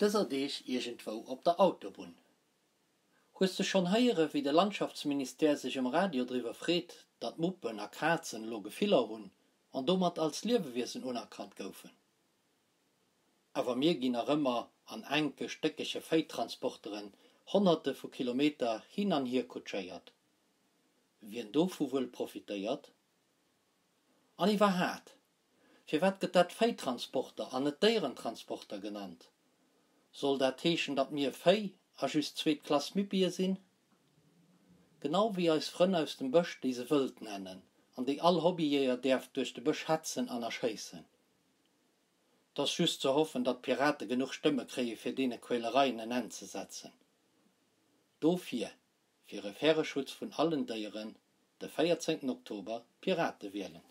Dëser Deeg irgendwo op der Autobahn. Hast du schon heiere, wie der Landschaftsminister sich im Radio drüber freut, dat Muppen a Katzen lo Gefiller hun und domat als Lebewesen unerkannt goufen? Aber mir gehen auch immer an enke stöckische Feittransporteren hunderte von Kilometer hin an hier kutscheiert. Wien dofu wohl profitiert? An I war hart. Für wat get dat Feittransporter an net Dierentransporter genannt? Soll dat teschen, dat mir Fei a just Zweitklass Müppier sinn? Genau wie als Frön aus dem Bösch diese Wild nennen, an die all Hobbyjäger derft durch de Bösch hetzen an erscheißen. Das just zu hoffen, dat Piraten genug Stimme kriegen für dene Quälereien ein Ende zu setzen. Dofür, für den Fährenschutz von allen Tieren, der 14. Oktober Piraten wählen.